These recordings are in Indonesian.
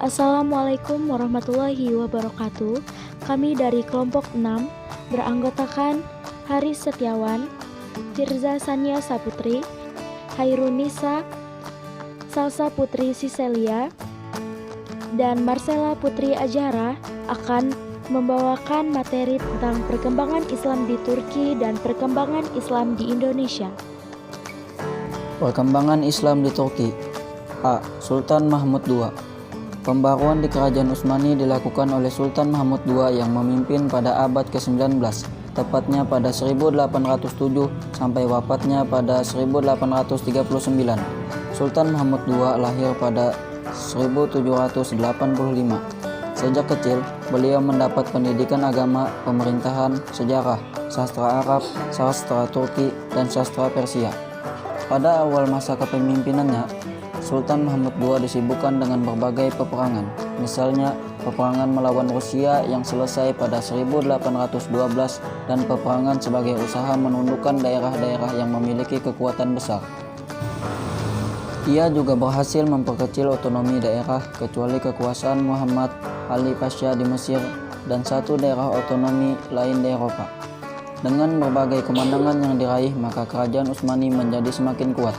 Assalamualaikum warahmatullahi wabarakatuh. Kami dari kelompok 6 beranggotakan Haris Setiawan, Firza Sania Saputri, Hairunisa Salsa Putri Siselia, dan Marcella Putri Azhara akan membawakan materi tentang perkembangan Islam di Turki dan perkembangan Islam di Indonesia. Perkembangan Islam di Turki. A. Sultan Mahmud II. Pembaruan di Kerajaan Utsmani dilakukan oleh Sultan Mahmud II yang memimpin pada abad ke-19, tepatnya pada 1807 sampai wafatnya pada 1839. Sultan Mahmud II lahir pada 1785. Sejak kecil, beliau mendapat pendidikan agama, pemerintahan, sejarah, sastra Arab, sastra Turki, dan sastra Persia. Pada awal masa kepemimpinannya, Sultan Mahmud II disibukkan dengan berbagai peperangan, misalnya peperangan melawan Rusia yang selesai pada 1812 dan peperangan sebagai usaha menundukkan daerah-daerah yang memiliki kekuatan besar. Ia juga berhasil memperkecil otonomi daerah kecuali kekuasaan Muhammad Ali Pasha di Mesir dan satu daerah otonomi lain di Eropa. Dengan berbagai kemenangan yang diraih, maka kerajaan Utsmani menjadi semakin kuat.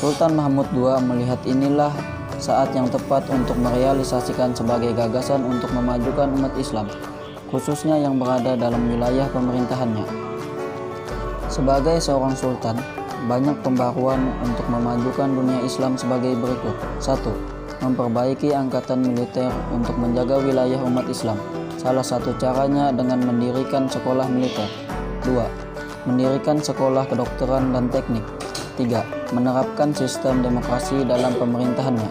Sultan Mahmud II melihat inilah saat yang tepat untuk merealisasikan sebagai gagasan untuk memajukan umat Islam, khususnya yang berada dalam wilayah pemerintahannya. Sebagai seorang sultan, banyak pembaruan untuk memajukan dunia Islam sebagai berikut. 1. Memperbaiki angkatan militer untuk menjaga wilayah umat Islam. Salah satu caranya dengan mendirikan sekolah militer. 2. Mendirikan sekolah kedokteran dan teknik. 3. Menerapkan sistem demokrasi dalam pemerintahannya.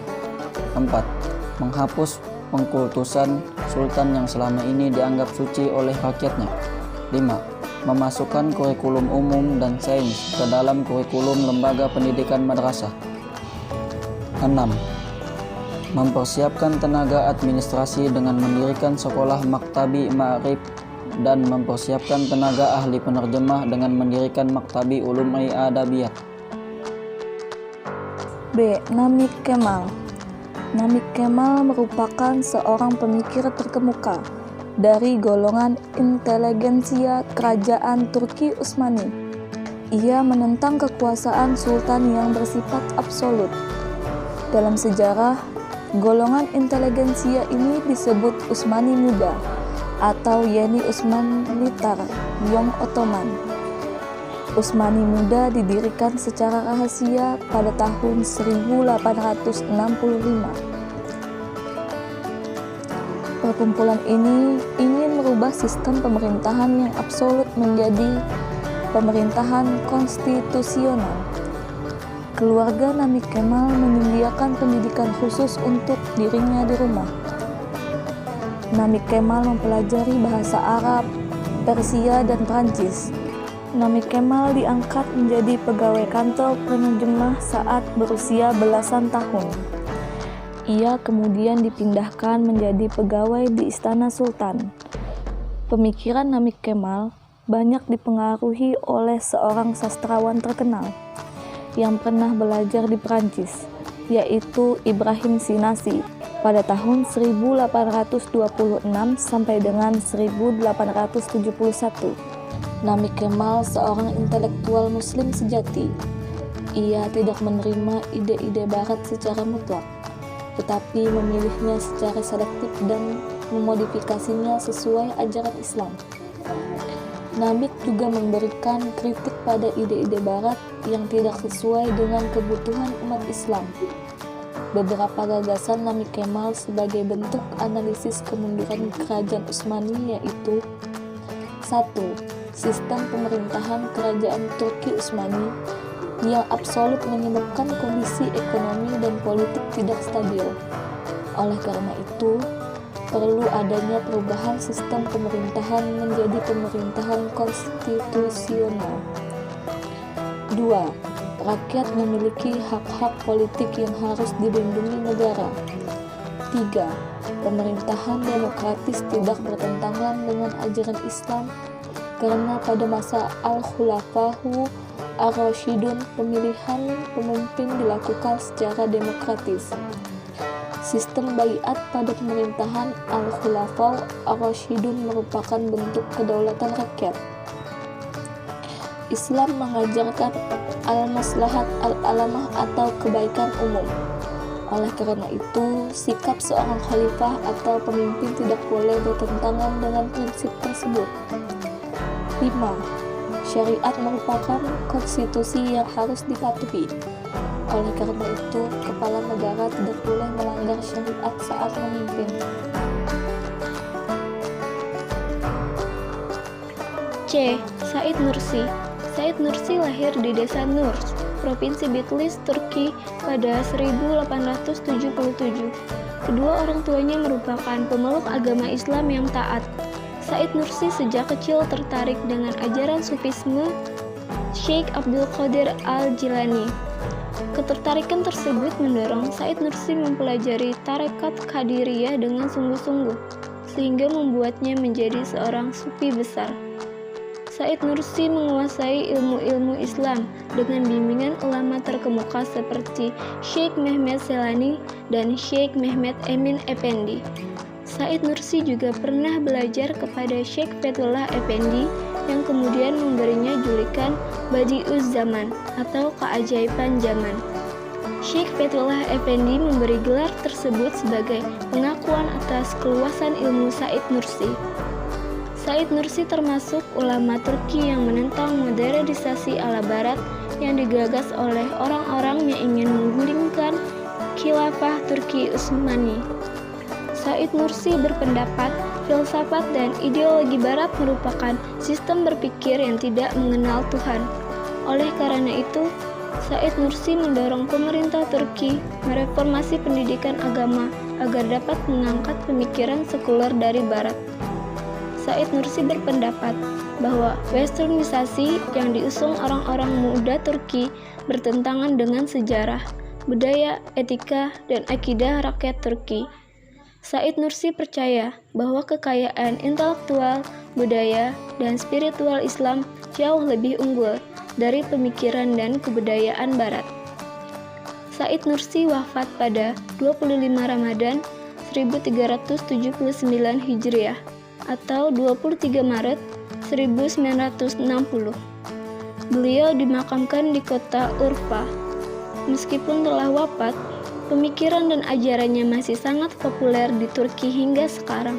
4. Menghapus pengkultusan sultan yang selama ini dianggap suci oleh rakyatnya. 5. Memasukkan kurikulum umum dan sains ke dalam kurikulum lembaga pendidikan madrasah. 6. Mempersiapkan tenaga administrasi dengan mendirikan sekolah maktabi ma'rif dan mempersiapkan tenaga ahli penerjemah dengan mendirikan maktabi ulum adabiyat. B. Namik Kemal. Namik Kemal merupakan seorang pemikir terkemuka dari golongan inteligensia kerajaan Turki Utsmani. Ia menentang kekuasaan sultan yang bersifat absolut. Dalam sejarah, golongan inteligensia ini disebut Utsmani Muda atau Yeni Utsmanitar Yom Ottoman. Utsmani Muda didirikan secara rahasia pada tahun 1865. Perkumpulan ini ingin merubah sistem pemerintahan yang absolut menjadi pemerintahan konstitusional. Keluarga Namik Kemal menyediakan pendidikan khusus untuk dirinya di rumah. Namik Kemal mempelajari bahasa Arab, Persia, dan Prancis. Namik Kemal diangkat menjadi pegawai kantor penerjemah saat berusia belasan tahun. Ia kemudian dipindahkan menjadi pegawai di Istana Sultan. Pemikiran Namik Kemal banyak dipengaruhi oleh seorang sastrawan terkenal yang pernah belajar di Prancis, yaitu Ibrahim Sinasi pada tahun 1826 sampai dengan 1871. Namik Kemal seorang intelektual muslim sejati. Ia tidak menerima ide-ide barat secara mutlak, tetapi memilihnya secara selektif dan memodifikasinya sesuai ajaran Islam. Namik juga memberikan kritik pada ide-ide barat yang tidak sesuai dengan kebutuhan umat Islam. Beberapa gagasan Namik Kemal sebagai bentuk analisis kemunduran kerajaan Utsmani yaitu: 1. Sistem pemerintahan kerajaan Turki Utsmani yang absolut menyebabkan kondisi ekonomi dan politik tidak stabil. Oleh karena itu, perlu adanya perubahan sistem pemerintahan menjadi pemerintahan konstitusional. 2. Rakyat memiliki hak-hak politik yang harus dilindungi negara. 3. Pemerintahan demokratis tidak bertentangan dengan ajaran Islam karena pada masa Al-Khulafahu Ar-Rasyidun pemilihan pemimpin dilakukan secara demokratis. Sistem baiat pada pemerintahan Al-Khulafaw Ar-Rasyidun merupakan bentuk kedaulatan rakyat. Islam mengajarkan al-maslahat al-alamah atau kebaikan umum. Oleh karena itu, sikap seorang khalifah atau pemimpin tidak boleh bertentangan dengan prinsip tersebut. 5. Syariat merupakan konstitusi yang harus dipatuhi. Oleh karena itu, kepala negara tidak boleh melanggar syariat saat memimpin. C. Said Nursi. Said Nursi lahir di desa Nurs, Provinsi Bitlis, Turki pada 1877. Kedua orang tuanya merupakan pemeluk agama Islam yang taat. Said Nursi sejak kecil tertarik dengan ajaran Sufisme Syekh Abdul Qadir Al-Jilani. Ketertarikan tersebut mendorong Said Nursi mempelajari tarekat Qadiriyah dengan sungguh-sungguh, sehingga membuatnya menjadi seorang sufi besar. Said Nursi menguasai ilmu-ilmu Islam dengan bimbingan ulama terkemuka seperti Syekh Mehmet Selani dan Syekh Mehmet Emin Effendi. Said Nursi juga pernah belajar kepada Syekh Fethullah Effendi yang kemudian memberinya julukan Badi'uz Zaman atau keajaiban zaman. Syekh Fethullah Effendi memberi gelar tersebut sebagai pengakuan atas keluasan ilmu Said Nursi. Said Nursi termasuk ulama Turki yang menentang modernisasi ala barat yang digagas oleh orang-orang yang ingin menggulingkan khilafah Turki Utsmani. Said Nursi berpendapat filsafat dan ideologi barat merupakan sistem berpikir yang tidak mengenal Tuhan. Oleh karena itu, Said Nursi mendorong pemerintah Turki mereformasi pendidikan agama agar dapat mengangkat pemikiran sekuler dari barat. Said Nursi berpendapat bahwa westernisasi yang diusung orang-orang muda Turki bertentangan dengan sejarah, budaya, etika, dan akidah rakyat Turki. Said Nursi percaya bahwa kekayaan intelektual, budaya, dan spiritual Islam jauh lebih unggul dari pemikiran dan kebudayaan barat. Said Nursi wafat pada 25 Ramadan 1379 Hijriah atau 23 Maret 1960. Beliau dimakamkan di kota Urfa. Meskipun telah wafat, pemikiran dan ajarannya masih sangat populer di Turki hingga sekarang.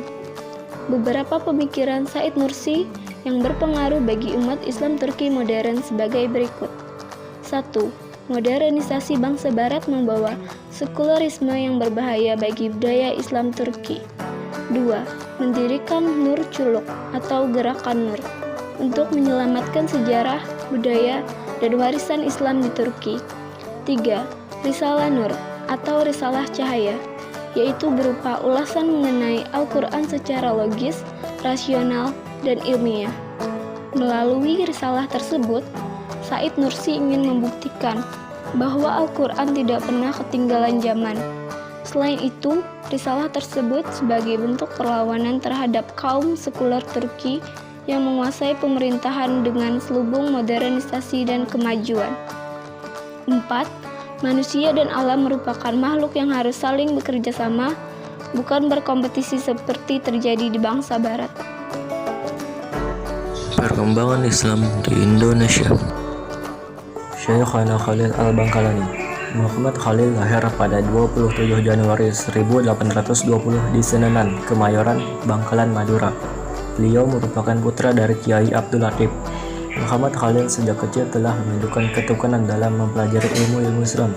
Beberapa pemikiran Said Nursi yang berpengaruh bagi umat Islam Turki modern sebagai berikut. 1. Modernisasi bangsa barat membawa sekulerisme yang berbahaya bagi budaya Islam Turki. 2. Mendirikan Nur Culuk atau Gerakan Nur untuk menyelamatkan sejarah, budaya, dan warisan Islam di Turki. 3. Risalah Nur atau Risalah Cahaya, yaitu berupa ulasan mengenai Al-Quran secara logis, rasional, dan ilmiah. Melalui risalah tersebut, Said Nursi ingin membuktikan bahwa Al-Quran tidak pernah ketinggalan zaman. Selain itu, risalah tersebut sebagai bentuk perlawanan terhadap kaum sekuler Turki yang menguasai pemerintahan dengan selubung modernisasi dan kemajuan. 4. Manusia dan alam merupakan makhluk yang harus saling bekerja sama, bukan berkompetisi seperti terjadi di bangsa barat. Perkembangan Islam di Indonesia. Syekhana Khalil Al-Bangkalani. Muhammad Khalil lahir pada 27 Januari 1820 di Senenan, Kemayoran, Bangkalan, Madura. Beliau merupakan putra dari Kiai Abdul Latif. Muhammad Khalil sejak kecil telah menunjukkan ketekunan dalam mempelajari ilmu-ilmu Islam.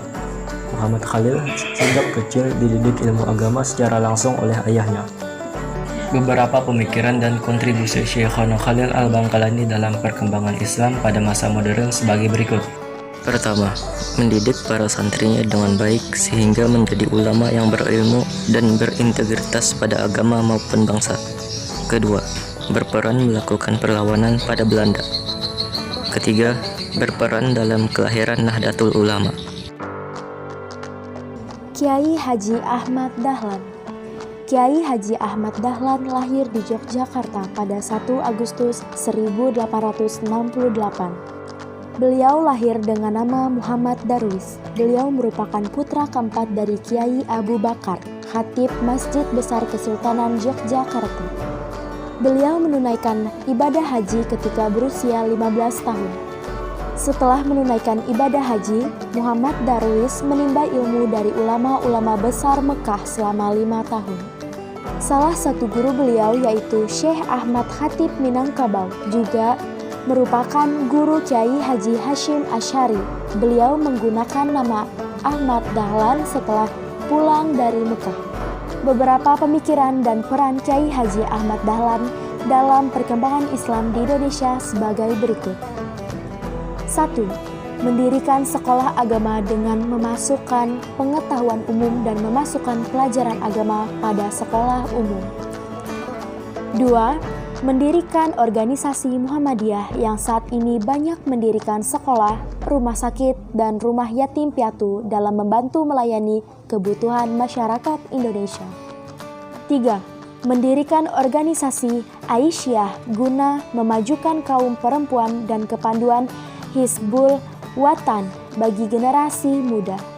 Muhammad Khalil sejak kecil dididik ilmu agama secara langsung oleh ayahnya. Beberapa pemikiran dan kontribusi Syekhana Khalil Al-Bangkalani dalam perkembangan Islam pada masa modern sebagai berikut. Pertama, mendidik para santrinya dengan baik sehingga menjadi ulama yang berilmu dan berintegritas pada agama maupun bangsa. Kedua, berperan melakukan perlawanan pada Belanda. Ketiga, berperan dalam kelahiran Nahdlatul Ulama. Kiai Haji Ahmad Dahlan. Kiai Haji Ahmad Dahlan lahir di Yogyakarta pada 1 Agustus 1868. Beliau lahir dengan nama Muhammad Darwis. Beliau merupakan putra keempat dari Kiai Abu Bakar. Khatib Masjid Besar Kesultanan Yogyakarta. Beliau menunaikan ibadah haji ketika berusia 15 tahun. Setelah menunaikan ibadah haji, Muhammad Darwis menimba ilmu dari ulama-ulama besar Mekah selama 5 tahun. Salah satu guru beliau yaitu Syekh Ahmad Khatib Minangkabau juga merupakan guru Kiai Haji Hashim Asy'ari. Beliau menggunakan nama Ahmad Dahlan setelah pulang dari Mekah. Beberapa pemikiran dan peran Kiai Haji Ahmad Dahlan dalam perkembangan Islam di Indonesia sebagai berikut. 1. Mendirikan sekolah agama dengan memasukkan pengetahuan umum dan memasukkan pelajaran agama pada sekolah umum. 2. Mendirikan organisasi Muhammadiyah yang saat ini banyak mendirikan sekolah, rumah sakit, dan rumah yatim piatu dalam membantu melayani kebutuhan masyarakat Indonesia. 3. Mendirikan organisasi Aisyah guna memajukan kaum perempuan dan kepanduan Hizbul Watan bagi generasi muda.